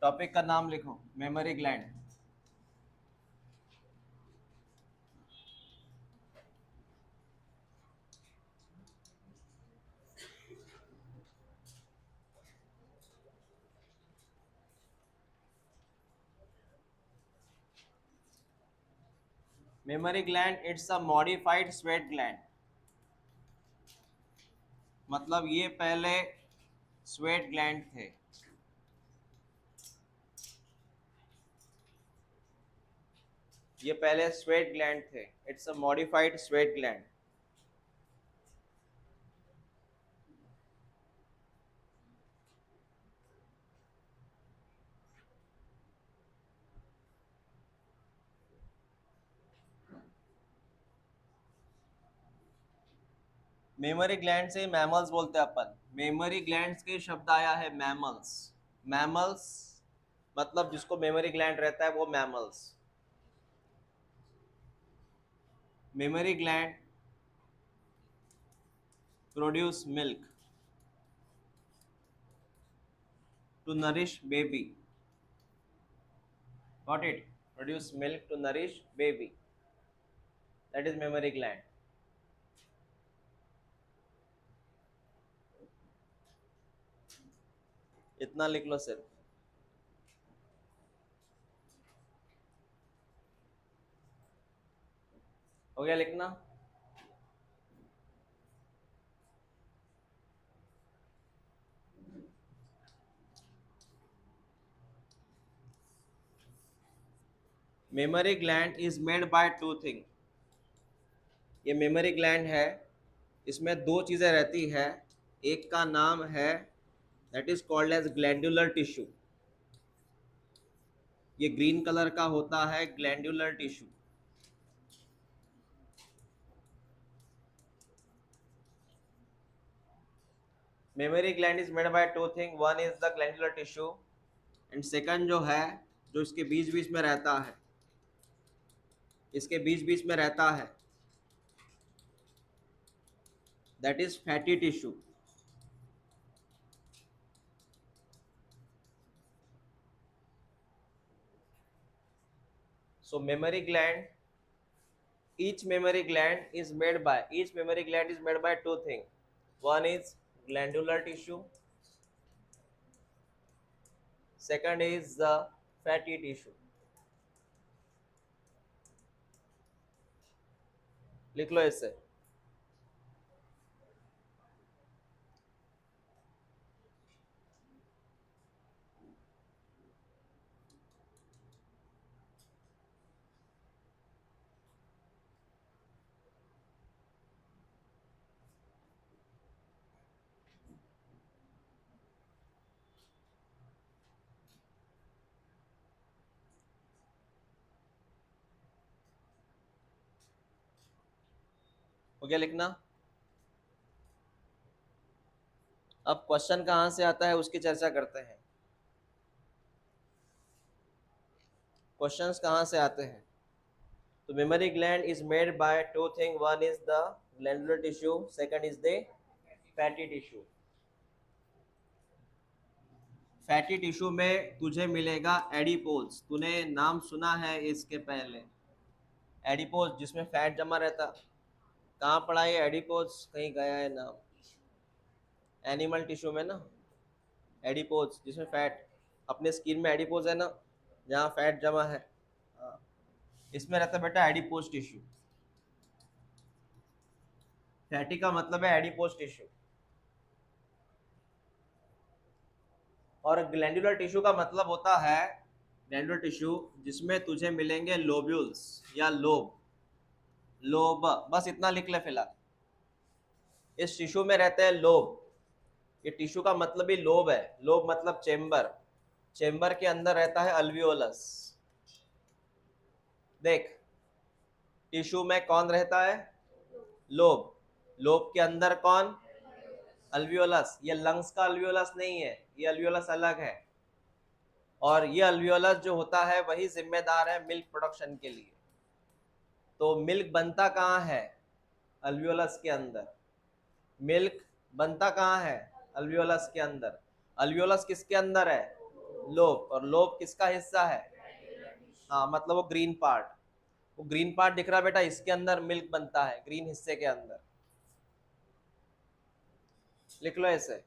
Topic का नाम लिखो, memory gland. Memory gland it's a modified sweat gland. मतलब ये पहले स्वेट ग्लैंड थे। ये पहले स्वेट ग्लैंड थे। It's a modified sweat gland. Memory gland से मैमल्स बोलते हैं अपन। मेमोरी ग्लैंड्स के शब्द आया है मैमल्स। मैमल्स मतलब जिसको मेमोरी ग्लैंड रहता है वो mammals. Memory gland produce milk to nourish baby. Got it? Produce milk to nourish baby, that is memory gland. इतना लिख लो सिर्फ। हो गया लिखना? Memory gland is made by two thing. ये मेमोरी ग्लैंड है, इसमें दो चीजें रहती है। एक का नाम है that is called as glandular tissue. ये ग्रीन कलर का होता है glandular tissue. Memory gland is made by two thing, one is the glandular tissue and second जो है, जो इसके बीच बीच में रहता है, इसके बीच बीच में रहता है, that is fatty tissue. So memory gland, each memory gland is made by two things. One is glandular tissue, second is the fatty tissue. लिख लो इसे। हो गया लिखना? अब क्वेश्चन कहाँ से आता है उसकी चर्चा करते हैं। क्वेश्चंस कहाँ से आते हैं? तो memory gland is made by two thing, one is the glandular tissue, second is the fatty tissue. Fatty tissue में तुझे मिलेगा एडिपोज। तूने नाम सुना है इसके पहले? एडिपोज जिसमें फैट जमा रहता। कहाँ पढ़ा ये एडिपोज? कहीं गया है नाम? एनिमल टिश्यू में ना, एडिपोज जिसमें फैट, अपने स्किन में एडिपोज है ना, जहाँ फैट जमा है। हाँ, इसमें रहता है बेटा एडिपोज टिश्यू। फैटी का मतलब है एडिपोज टिश्यू। और ग्लैंडुलर टिश्यू का मतलब होता है, ग्लैंडुलर टिश्यू जिसमें तुझे मिलेंगे लोब्यूल्स या लोब। लोब, बस इतना लिख ले फिलहाल। इस टिश्यू में रहते हैं लोब। ये टिश्यू का मतलब ही लोब है। लोब मतलब चेम्बर। चेम्बर के अंदर रहता है अल्वियोलस। देख, टिश्यू में कौन रहता है? लोब। लोब के अंदर कौन? अल्वियोलस। ये लंग्स का अल्वियोलस नहीं है, ये अल्वियोलस अलग है। और ये अल्वियोलस जो होता है वही जिम्मेदार है मिल्क प्रोडक्शन के लिए। तो मिल्क बनता कहाँ है? अल्वियोलस के अंदर। मिल्क बनता कहाँ है? अल्वियोलस के अंदर। अल्वियोलस किसके अंदर है? लोब, और लोब किसका हिस्सा है? हाँ, मतलब वो ग्रीन पार्ट, वो ग्रीन पार्ट दिख रहा है बेटा, इसके अंदर मिल्क बनता है, ग्रीन हिस्से के अंदर। लिख लो ऐसे।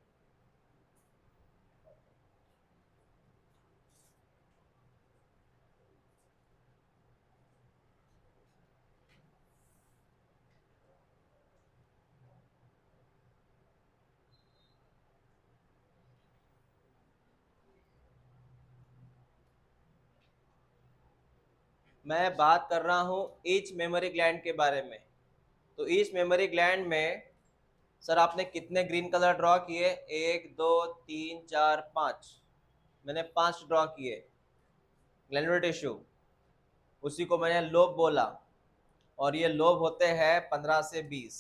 मैं बात कर रहा हूँ ईच मेमोरी ग्लैंड के बारे में। तो ईच मेमोरी ग्लैंड में सर आपने कितने ग्रीन कलर ड्रॉ किए? 1 2 3 4 5, मैंने 5 ड्रॉ किए। ग्लैंडुलर टिश्यू, उसी को मैंने लोब बोला, और ये लोब होते हैं 15 से 20।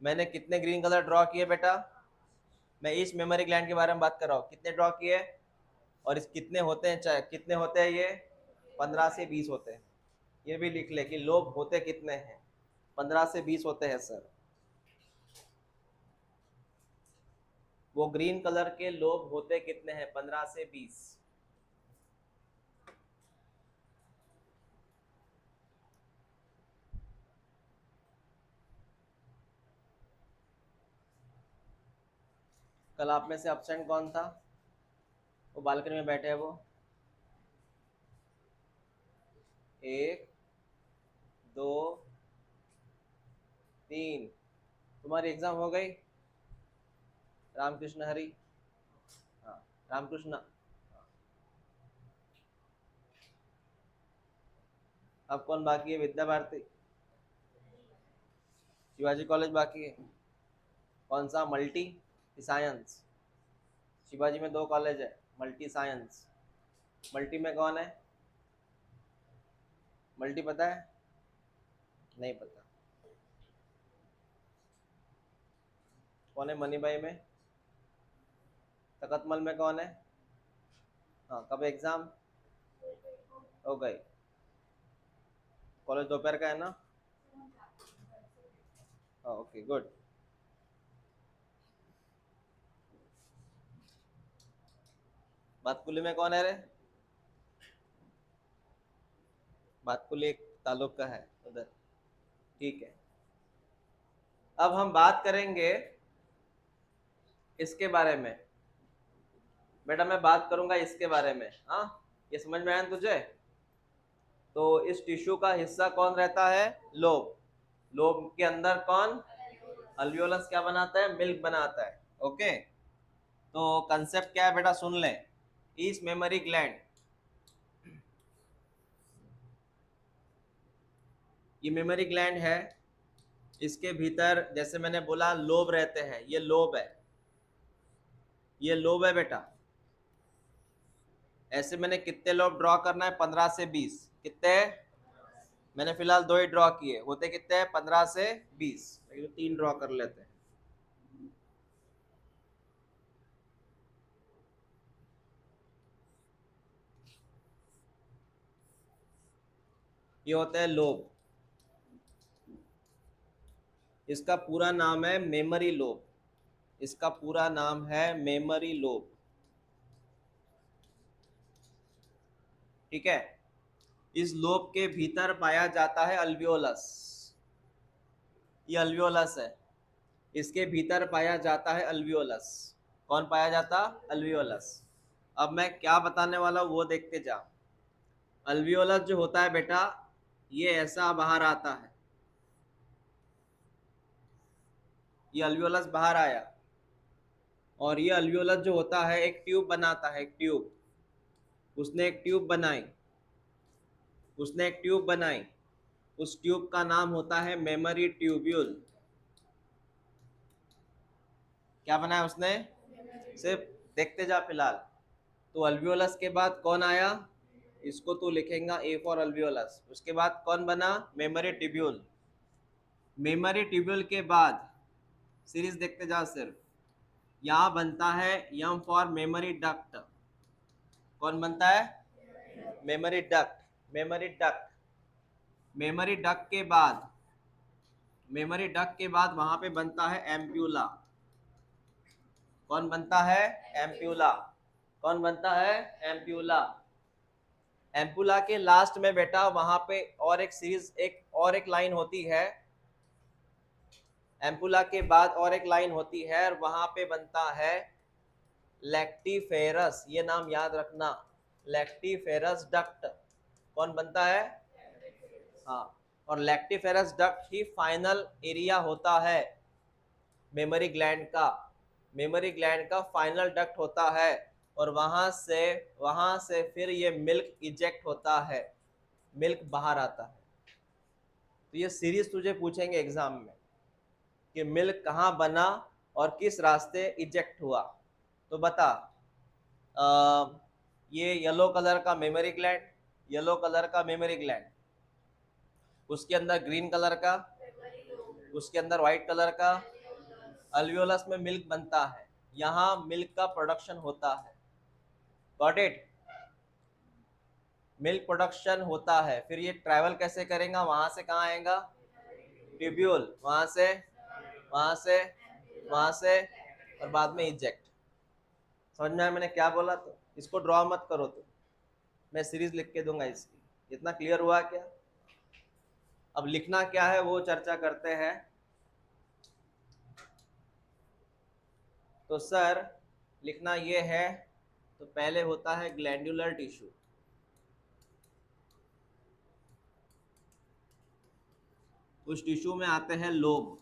मैंने कितने ग्रीन कलर ड्रॉ किए बेटा? मैं ईच मेमोरी ग्लैंड के बारे में बात कर रहा हूँ, कितने ड्रॉ किए? और इस कितने होते हैं, चाहे कितने होते हैं ये? 15 से 20 होते हैं। ये भी लिख ले कि लोब होते कितने हैं? 15 से 20 होते हैं सर। वो ग्रीन कलर के लोब होते कितने हैं? 15 से 20। कल आप में से एब्सेंट कौन था? वो बालकनी में बैठे हैं वो। 1 2 3। तुम्हारी एग्जाम हो गई? रामकृष्ण हरी, हाँ, रामकृष्ण। अब कौन बाकी है? विद्या भारती, शिवाजी कॉलेज बाकी है। कौन सा? मल्टी कि साइंस? शिवाजी में 2 कॉलेज है, मल्टी साइंस। मल्टी में कौन है? मल्टी पता है? नहीं पता। कौन है मनी भाई में? तकतमल में कौन है? हाँ, कब एग्जाम हो गई? कॉलेज दोपहर का है ना? हाँ, ओके गुड। बातकुली में कौन है रे? बातकुली एक ताल्लुक का है उधर, ठीक है। अब हम बात करेंगे इसके बारे में। बेटा मैं बात करूंगा इसके बारे में, हाँ, ये समझ में आया ना तुझे? तो इस टिश्यू का हिस्सा कौन रहता है? लोब। लोब के अंदर कौन? अल्वियोलस क्या बनाता है? मिल्क बनाता है। ओके, तो कंसेप्ट क्या है बेटा, सुन ले। ईच मेमोरी ग्लैंड, ये मेमोरी ग्लैंड है, इसके भीतर जैसे मैंने बोला लोब रहते हैं, ये लोब है, ये लोब है बेटा। ऐसे मैंने कितने लोब ड्रॉ करना है? 15 से 20। कितने? मैंने फिलहाल 2 ही ड्रॉ किए, होते कितने हैं? 15 से 20। 3 ड्रॉ कर लेते हैं। ये होता है लोब, इसका पूरा नाम है मेमोरी लोब, इसका पूरा नाम है मेमोरी लोब, ठीक है। इस लोब के भीतर पाया जाता है अल्वियोलस, ये अल्वियोलस है, इसके भीतर पाया जाता है अल्वियोलस। कौन पाया जाता? अल्वियोलस। अब मैं क्या बताने वाला हूँ वो देखते जा। अल्वियोलस जो होता है बेटा, ये ऐसा बाहर आता है, ये अल्वियोलस बाहर आया, और ये अल्वियोलस जो होता है एक ट्यूब बनाता है, एक ट्यूब। उसने एक ट्यूब बनाई, उसने एक ट्यूब बनाई, उस ट्यूब का नाम होता है मेमोरी ट्यूब्यूल। क्या बनाया उसने? सिर्फ देखते जा फिलहाल। तो अल्वियोलस के बाद कौन आया? इसको तू लिखेगा ए फॉर अल्वियोलस। उसके बाद कौन बना? Memory tubule. मेमोरी ट्यूब्यूल के बाद सीरीज देखते जा सिर्फ, यहाँ बनता है यम फॉर मेमोरी डक्ट। कौन बनता है? Memory duct, memory duct. Memory duct के बाद, मेमोरी डक्ट के बाद वहां पे बनता है एम्प्यूला। कौन बनता है? एम्प्यूला। कौन बनता है? एम्प्यूला। एम्पुला के लास्ट में बेटा वहां पे और एक सीरीज, एक लाइन होती है। एम्पुला के बाद और एक लाइन होती है और वहां पे बनता है लैक्टिफेरस। ये नाम याद रखना, लैक्टिफेरस डक्ट। कौन बनता है? हाँ। और लैक्टिफेरस डक्ट ही फाइनल एरिया होता है मेमोरी ग्लैंड का। मेमोरी ग्लैंड का फाइनल डक्ट होता है और वहां से फिर ये मिल्क इजेक्ट होता है, मिल्क बाहर आता है। तो ये सीरीज तुझे पूछेंगे एग्जाम में कि मिल्क कहाँ बना और किस रास्ते इजेक्ट हुआ। तो बता, ये येलो कलर का मेमोरी ग्लैंड, येलो कलर का मेमोरी ग्लैंड, उसके अंदर ग्रीन कलर का, उसके अंदर व्हाइट कलर का, अल्वियोलस में मिल्क बनता है, यहाँ मिल्क का प्रोडक्शन होता है। Got it? मिल्क प्रोडक्शन होता है, फिर ये ट्रैवल कैसे करेगा? वहां से कहाँ आएगा? ट्यूब्यूल, वहां से और बाद में इजेक्ट। समझ में आया मैंने क्या बोला? तो इसको ड्रॉ मत करो, तो मैं सीरीज लिख के दूंगा इसकी। इतना क्लियर हुआ क्या? अब लिखना क्या है वो चर्चा करते हैं। तो सर लिखना ये है, तो पहले होता है ग्लैंडुलर टिश्यू। उस टिश्यू में आते हैं लोब।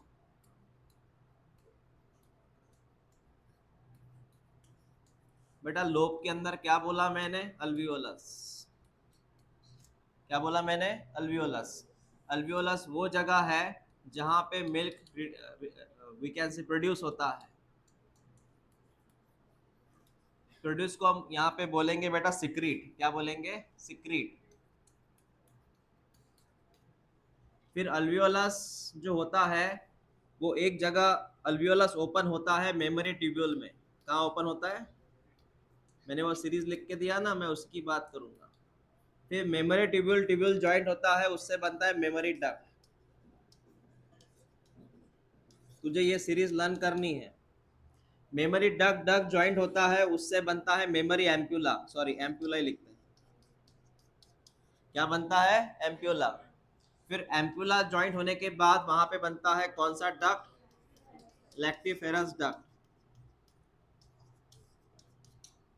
बेटा लोब के अंदर क्या बोला मैंने? अल्वियोलस। क्या बोला मैंने? अल्वियोलस। अल्वियोलस वो जगह है जहां पे milk we can say produce होता है। प्रोड्यूस को हम यहाँ पे बोलेंगे बेटा सिक्रीट। क्या बोलेंगे? सिक्रीट। फिर अल्वियोलस जो होता है वो एक जगह, अल्वियोलस ओपन होता है मेमोरी ट्यूब्यूल में। कहाँ ओपन होता है? मैंने वो सीरीज लिख के दिया ना, मैं उसकी बात करूंगा। फिर मेमोरी ट्यूब्यूल ट्यूब्यूल जॉइंट होता है, उससे बनता है मेमोरी डक्ट। तुझे ये सीरीज लर्न करनी है। मेमोरी डक्ट डक्ट जॉइंट होता है, उससे बनता है मेमोरी एम्प्यूला। सॉरी, एम्प्यूला ही लिखते हैं। क्या बनता है? एम्प्यूला। फिर एम्प्यूला जॉइंट होने के बाद वहां पे बनता है कौन सा डक्ट? Lactiferous duct.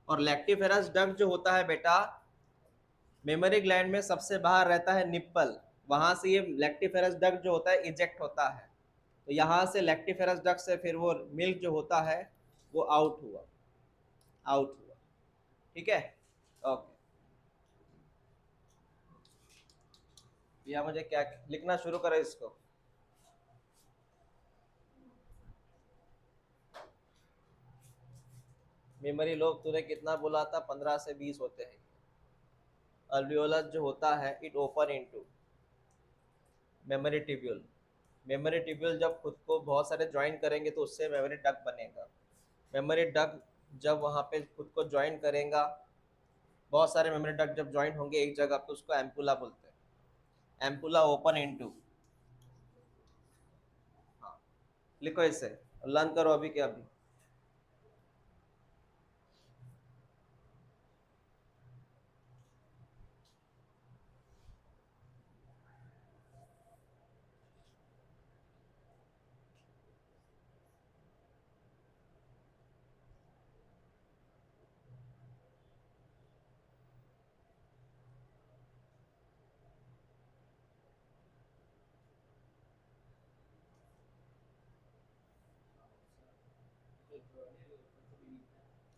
और लैक्टिफेरस डक्ट जो होता है बेटा, मेमोरी ग्लैंड में सबसे बाहर रहता है निप्पल। वहां से ये लैक्टिफेरस डक्ट जो होता है इजेक्ट होता है। तो यहाँ से लैक्टिफेरस डक्ट से फिर वो मिल्क जो होता है वो आउट हुआ। ठीक है? ओके। या मुझे क्या लिखना शुरू करें इसको? मेमोरी लोब तूने कितना बोला था? 15 से 20 होते हैं। अल्वियोलस जो होता है it open into memory tubule. Memory tubule जब खुद को बहुत सारे ज्वाइन करेंगे तो उससे मेमोरी डक्ट बनेगा। मेमोरी डक्ट जब वहाँ पे खुद को ज्वाइन करेगा, बहुत सारे मेमोरी डक्ट जब ज्वाइन होंगे एक जगह पे, उसको एम्पुला बोलते हैं। Ampulla open into. हाँ, लिखो इसे, लर्न करो अभी के अभी।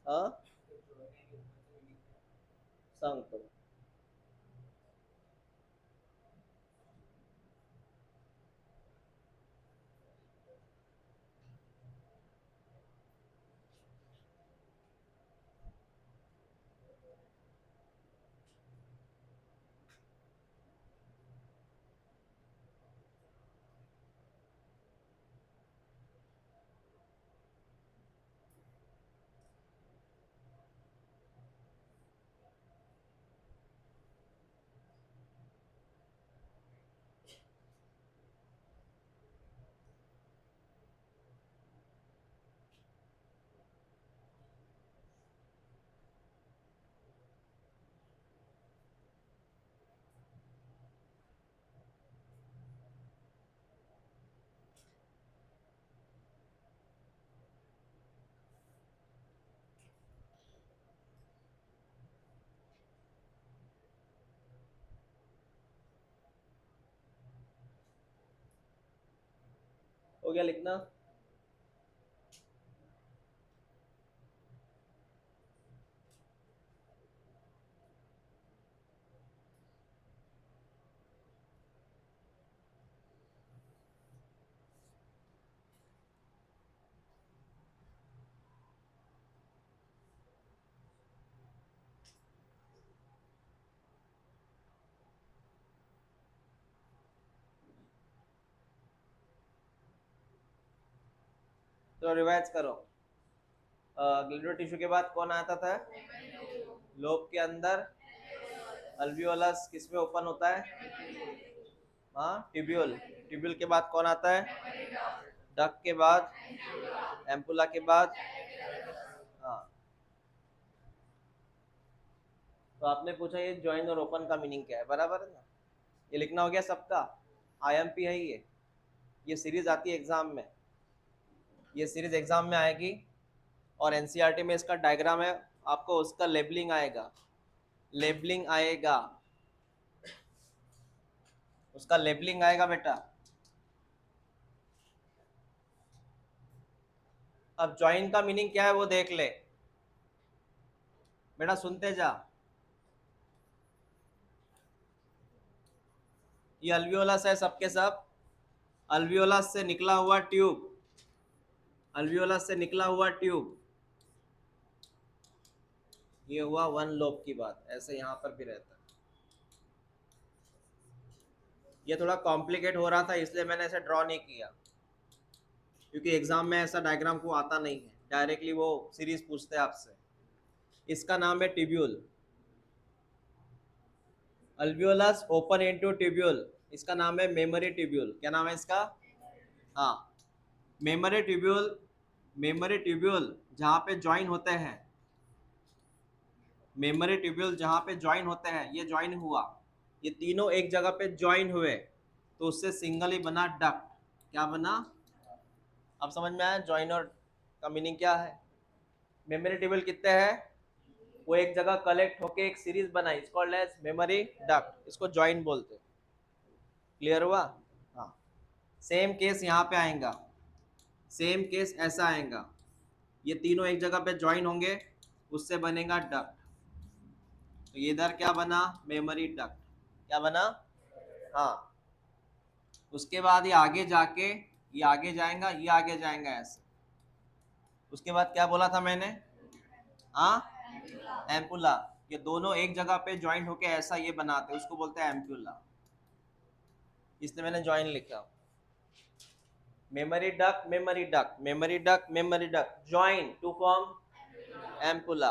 हाँ, सांगतो। हो गया लिखना? तो रिवाइज करो। ग्लैंडुलर टिश्यू के बाद कौन आता था? लोब के अंदर अल्वियोलस, किसमें ओपन होता है? हाँ, ट्यूब्यूल। ट्यूब्यूल के बाद कौन आता है? डक के बाद एम्पुला के बाद, हाँ। तो आपने पूछा ये ज्वाइन और ओपन का मीनिंग क्या है, बराबर है ना? ये लिखना हो गया सबका। आईएमपी है ये सीरीज आती है एग्जाम में, ये सीरीज एग्जाम में आएगी। और एनसीईआरटी में इसका डायग्राम है, आपको उसका लेबलिंग आएगा, लेबलिंग आएगा, उसका लेबलिंग आएगा बेटा। अब ज्वाइन का मीनिंग क्या है वो देख ले बेटा, सुनते जा। ये अल्वियोलस है सबके सब, अल्वियोलस से निकला हुआ ट्यूब, अल्वियोलस से निकला हुआ ट्यूब, ये हुआ वन लोब की बात। ऐसे यहाँ पर भी रहता है। ये थोड़ा कॉम्प्लिकेट हो रहा था इसलिए मैंने ऐसे ड्रॉ नहीं किया, क्योंकि एग्जाम में ऐसा डायग्राम को आता नहीं है, डायरेक्टली वो सीरीज पूछते हैं आपसे। इसका नाम है ट्यूब्यूल, अल्वियोलस ओपन इनटू ट्यूब्यूल। इसका नाम है मेमोरी ट्यूब्यूल। क्या नाम है इसका? हाँ, मेमोरी ट्यूब्यूल। मेमोरी ट्यूब्यूल जहाँ पे ज्वाइन होते हैं, मेमोरी ट्यूब्यूल जहाँ पे ज्वाइन होते हैं, ये ज्वाइन हुआ, ये तीनों एक जगह पे ज्वाइन हुए, तो उससे सिंगल ही बना डक्ट। क्या बना? अब समझ में आया ज्वाइन और का मीनिंग क्या है? मेमोरी ट्यूब्यूल कितने हैं? वो एक जगह कलेक्ट होके एक सीरीज बनाई, it's called as memory duct, इसको ज्वाइन बोलते। क्लियर हुआ? हाँ। सेम केस यहाँ पे आएगा, सेम केस ऐसा आएगा, ये तीनों एक जगह पे ज्वाइन होंगे, उससे बनेगा डक्ट। तो ये इधर क्या बना? Memory duct. क्या बना? हाँ। उसके बाद ये आगे जाके, ये आगे जाएगा, ये आगे जाएगा ऐसे। उसके बाद क्या बोला था मैंने? हाँ, एम्पुला। ये दोनों एक जगह पे ज्वाइन होके ऐसा ये बनाते, उसको बोलते हैं एम्पुला, इसलिए मैंने ज्वाइन लिखा। Memory duct, memory duct, memory duct, memory duct, join to form ampulla.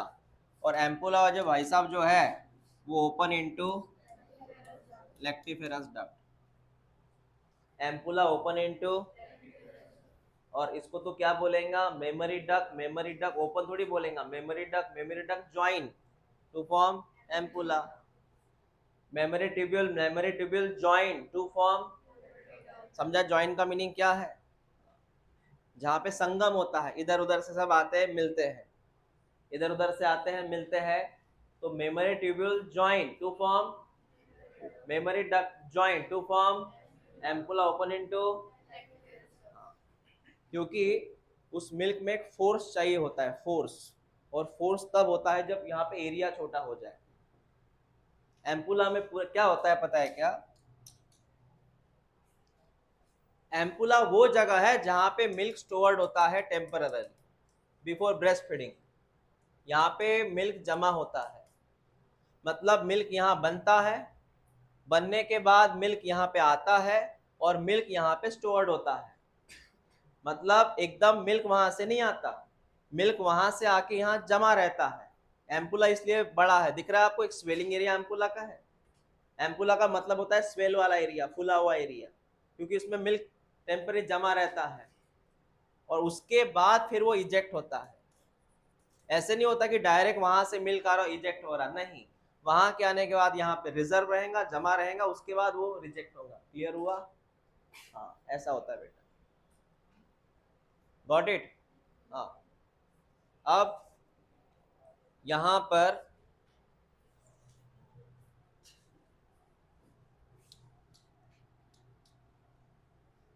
और एम्पुला जो भाई साहब जो है वो open into lactiferous duct, ampulla open into, और इसको तो क्या बोलेगा? Memory duct, memory duct open थोड़ी बोलेगा, memory duct, memory duct join to form ampulla. Memory tubule, memory tubule join to form, समझा ज्वाइन का मीनिंग क्या है? जहाँ पे संगम होता है, इधर उधर से सब आते हैं मिलते हैं, इधर उधर से आते हैं मिलते हैं, तो memory tubule join to form memory duct, join to form ampulla open into, क्योंकि उस मिल्क में एक फोर्स चाहिए होता है, फोर्स। और फोर्स तब होता है जब यहाँ पे एरिया छोटा हो जाए। एम्पुला में पूरा क्या होता है पता है क्या? एम्पुला वो जगह है जहाँ पे मिल्क स्टोर्ड होता है टेम्पररी बिफोर ब्रेस्ट फीडिंग। यहाँ पे मिल्क जमा होता है, मतलब मिल्क यहाँ बनता है, बनने के बाद मिल्क यहाँ पे आता है, और मिल्क यहाँ पे स्टोर्ड होता है। मतलब एकदम मिल्क वहां से नहीं आता, मिल्क वहां से आके यहाँ जमा रहता है। एम्पुला इसलिए बड़ा है, दिख रहा है आपको, एक स्वेलिंग एरिया एम्पुला का है। एम्पुला का मतलब होता है स्वेल वाला एरिया, फुला हुआ एरिया, क्योंकि उसमें मिल्क टेम्परेरी जमा रहता है, और उसके बाद फिर वो इजेक्ट होता है। ऐसे नहीं होता कि डायरेक्ट वहां से मिल्क आ रहा इजेक्ट हो रहा, नहीं, वहां के आने के बाद यहाँ पे रिजर्व रहेगा, जमा रहेगा, उसके बाद वो रिजेक्ट होगा। क्लियर हुआ? हाँ, ऐसा होता है बेटा। Got it? हाँ। अब यहां पर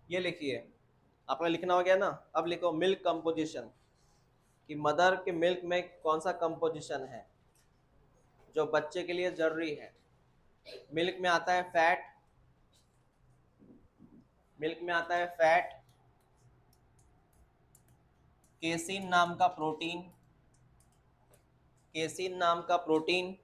ये लिखिए, आपका लिखना हो गया ना, अब लिखो मिल्क कंपोजिशन, कि मदर के मिल्क में कौन सा कंपोजिशन है जो बच्चे के लिए जरूरी है। मिल्क में आता है फैट, मिल्क में आता है फैट, केसिन नाम का प्रोटीन, केसिन नाम का प्रोटीन,